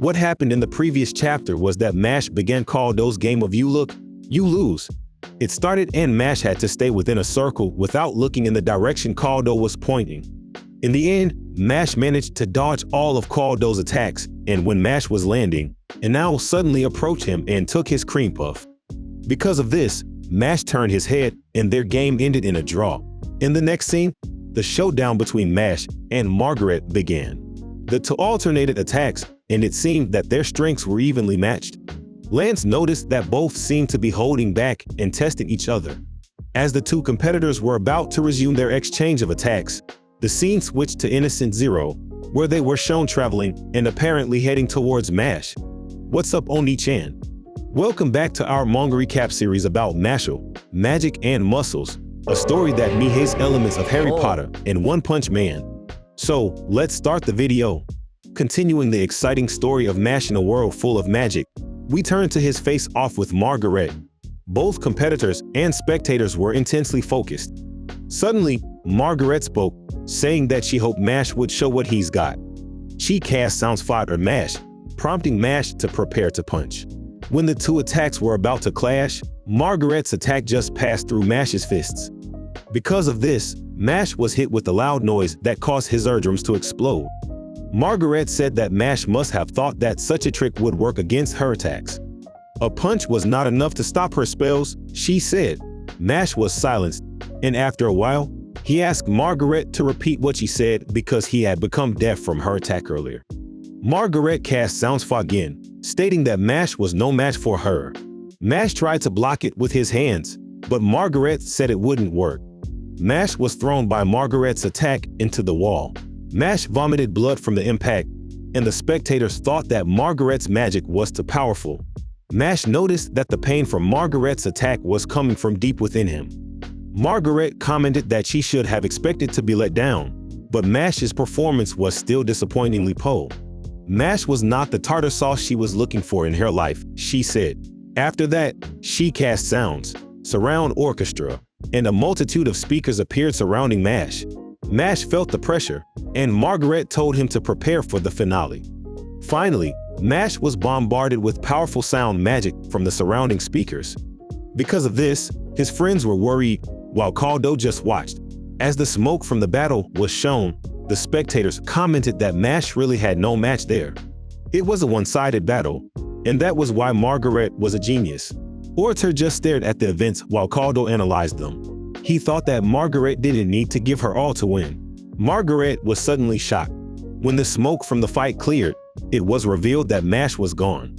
What happened in the previous chapter was that Mash began Caldo's game of you look, you lose. It started and Mash had to stay within a circle without looking in the direction Caldo was pointing. In the end, Mash managed to dodge all of Caldo's attacks, and when Mash was landing, an owl suddenly approached him and took his cream puff. Because of this, Mash turned his head and their game ended in a draw. In the next scene, the showdown between Mash and Margarette began. The two alternated attacks, and it seemed that their strengths were evenly matched. Lance noticed that both seemed to be holding back and testing each other. As the two competitors were about to resume their exchange of attacks, the scene switched to Innocent Zero, where they were shown traveling and apparently heading towards Mash. What's up, Onii-Chan? Welcome back to our manga recap series about Mashle, Magic and Muscles, a story that meets elements of Harry Potter and One Punch Man. So, let's start the video. Continuing the exciting story of Mash in a world full of magic, we turn to his face-off with Margarette. Both competitors and spectators were intensely focused. Suddenly, Margarette spoke, saying that she hoped Mash would show what he's got. She cast Sounds Fire Mash, prompting Mash to prepare to punch. When the two attacks were about to clash, Margarette's attack just passed through Mash's fists. Because of this, Mash was hit with a loud noise that caused his eardrums to explode. Margarette said that Mash must have thought that such a trick would work against her attacks. A punch was not enough to stop her spells, she said. Mash was silenced, and after a while, he asked Margarette to repeat what she said because he had become deaf from her attack earlier. Margarette cast Sounds Fire again, stating that Mash was no match for her. Mash tried to block it with his hands, but Margarette said it wouldn't work. Mash was thrown by Margarette's attack into the wall. Mash vomited blood from the impact, and the spectators thought that Margarette's magic was too powerful. Mash noticed that the pain from Margarette's attack was coming from deep within him. Margarette commented that she should have expected to be let down, but Mash's performance was still disappointingly poor. Mash was not the tartar sauce she was looking for in her life, she said. After that, she cast Sounds, Surround Orchestra, and a multitude of speakers appeared surrounding Mash. Mash felt the pressure, and Margarette told him to prepare for the finale. Finally, Mash was bombarded with powerful sound magic from the surrounding speakers. Because of this, his friends were worried, while Caldo just watched. As the smoke from the battle was shown, the spectators commented that Mash really had no match there. It was a one-sided battle, and that was why Margarette was a genius. Orator just stared at the events while Caldo analyzed them. He thought that Margarette didn't need to give her all to win. Margarette was suddenly shocked. When the smoke from the fight cleared, it was revealed that Mash was gone.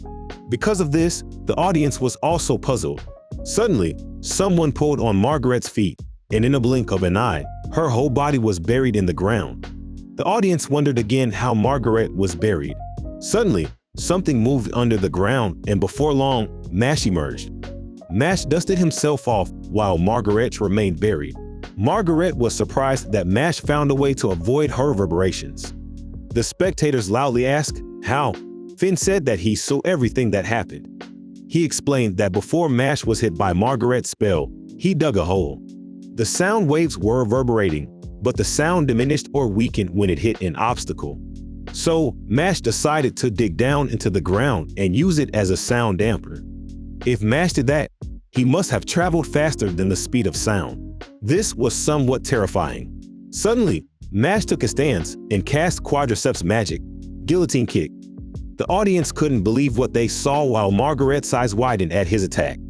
Because of this, the audience was also puzzled. Suddenly, someone pulled on Margarette's feet, and in a blink of an eye, her whole body was buried in the ground. The audience wondered again how Margarette was buried. Suddenly, something moved under the ground, and before long, Mash emerged. Mash dusted himself off while Margarette remained buried. Margarette was surprised that Mash found a way to avoid her reverberations. The spectators loudly asked, "How?" Finn said that he saw everything that happened. He explained that before Mash was hit by Margarette's spell, he dug a hole. The sound waves were reverberating, but the sound diminished or weakened when it hit an obstacle. So, Mash decided to dig down into the ground and use it as a sound damper. If Mash did that, he must have traveled faster than the speed of sound. This was somewhat terrifying. Suddenly, Mash took a stance and cast Quadriceps Magic, Guillotine Kick. The audience couldn't believe what they saw while Margarette's eyes widened at his attack.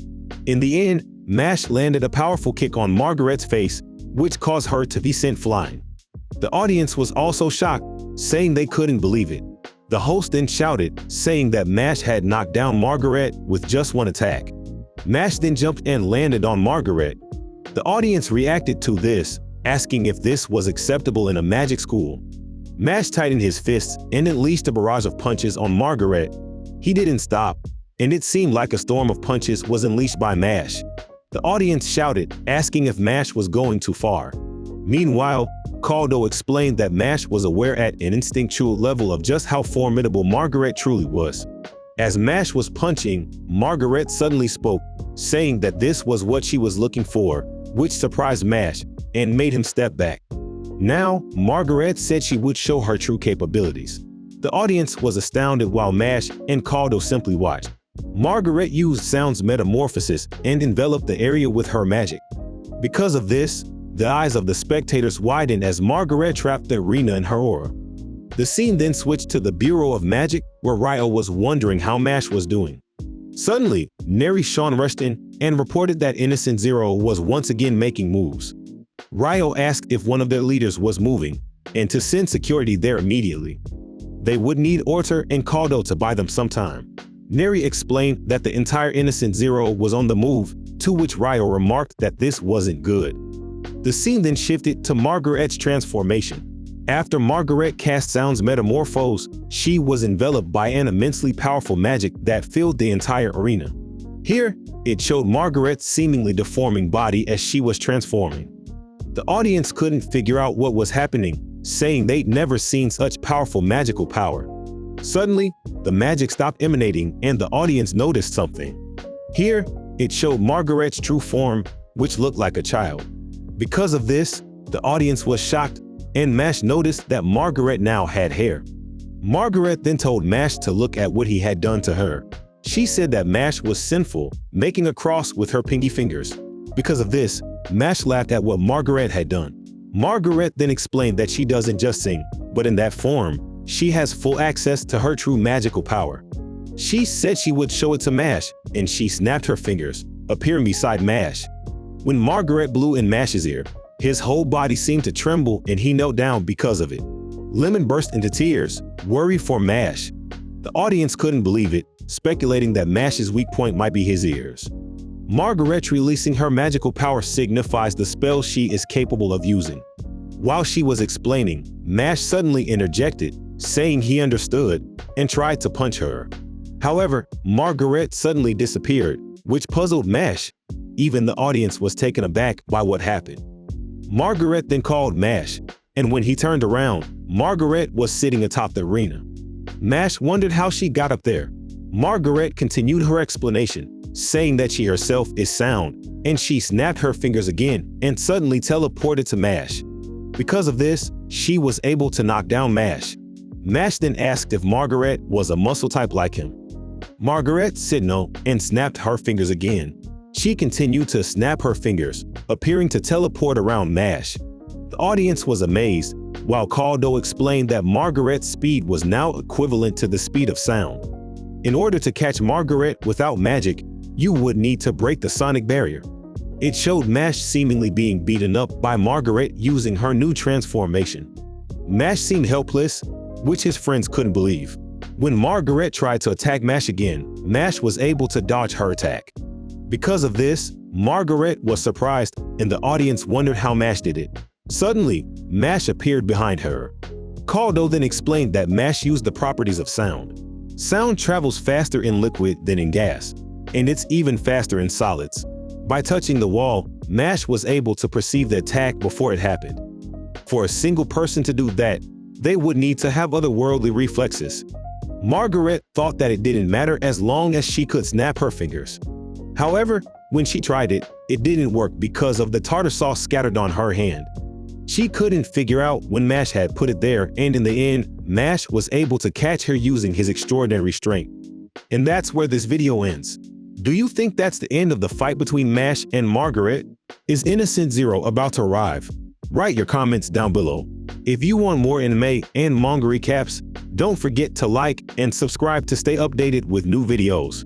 In the end, Mash landed a powerful kick on Margarette's face, which caused her to be sent flying. The audience was also shocked, saying they couldn't believe it. The host then shouted, saying that Mash had knocked down Margarette with just one attack. Mash then jumped and landed on Margarette. The audience reacted to this, asking if this was acceptable in a magic school. Mash tightened his fists and unleashed a barrage of punches on Margarette. He didn't stop, and it seemed like a storm of punches was unleashed by Mash. The audience shouted, asking if Mash was going too far. Meanwhile, Caldo explained that Mash was aware at an instinctual level of just how formidable Margarette truly was. As Mash was punching, Margarette suddenly spoke, saying that this was what she was looking for, which surprised Mash and made him step back. Now, Margarette said she would show her true capabilities. The audience was astounded while Mash and Kaldo simply watched. Margarette used Sound's metamorphosis and enveloped the area with her magic. Because of this, the eyes of the spectators widened as Margarette trapped the arena in her aura. The scene then switched to the Bureau of Magic, where Ryo was wondering how Mash was doing. Suddenly, Onii-Chan rushed in and reported that Innocent Zero was once again making moves. Ryo asked if one of their leaders was moving, and to send security there immediately. They would need Orter and Kaldo to buy them some time. Neri explained that the entire Innocent Zero was on the move, to which Ryo remarked that this wasn't good. The scene then shifted to Margarette's transformation. After Margarette cast Sound's metamorphose, she was enveloped by an immensely powerful magic that filled the entire arena. Here, it showed Margarette's seemingly deforming body as she was transforming. The audience couldn't figure out what was happening, saying they'd never seen such powerful magical power. Suddenly, the magic stopped emanating and the audience noticed something. Here, it showed Margarette's true form, which looked like a child. Because of this, the audience was shocked, and Mash noticed that Margarette now had hair. Margarette then told Mash to look at what he had done to her. She said that Mash was sinful, making a cross with her pinky fingers. Because of this, Mash laughed at what Margarette had done. Margarette then explained that she doesn't just sing, but in that form, she has full access to her true magical power. She said she would show it to Mash, and she snapped her fingers, appearing beside Mash. When Margarette blew in Mash's ear, his whole body seemed to tremble and he knelt down because of it. Lemon burst into tears, worried for Mash. The audience couldn't believe it, speculating that Mash's weak point might be his ears. Margarette releasing her magical power signifies the spell she is capable of using. While she was explaining, Mash suddenly interjected, saying he understood, and tried to punch her. However, Margarette suddenly disappeared, which puzzled Mash. Even the audience was taken aback by what happened. Margarette then called Mash, and when he turned around, Margarette was sitting atop the arena. Mash wondered how she got up there. Margarette continued her explanation, saying that she herself is Sound, and she snapped her fingers again and suddenly teleported to Mash. Because of this, she was able to knock down Mash. Mash then asked if Margarette was a muscle type like him. Margarette said no and snapped her fingers again. She continued to snap her fingers, appearing to teleport around Mash. The audience was amazed, while Kaldo explained that Margarette's speed was now equivalent to the speed of sound. In order to catch Margarette without magic, you would need to break the sonic barrier. It showed Mash seemingly being beaten up by Margarette using her new transformation. Mash seemed helpless, which his friends couldn't believe. When Margarette tried to attack Mash again, Mash was able to dodge her attack. Because of this, Margarette was surprised and the audience wondered how Mash did it. Suddenly, Mash appeared behind her. Kaldo then explained that Mash used the properties of sound. Sound travels faster in liquid than in gas, and it's even faster in solids. By touching the wall, Mash was able to perceive the attack before it happened. For a single person to do that, they would need to have otherworldly reflexes. Margarette thought that it didn't matter as long as she could snap her fingers. However, when she tried it, it didn't work because of the tartar sauce scattered on her hand. She couldn't figure out when Mash had put it there, and in the end, Mash was able to catch her using his extraordinary strength. And that's where this video ends. Do you think that's the end of the fight between Mash and Margarette? Is Innocent Zero about to arrive? Write your comments down below. If you want more anime and manga recaps, don't forget to like and subscribe to stay updated with new videos.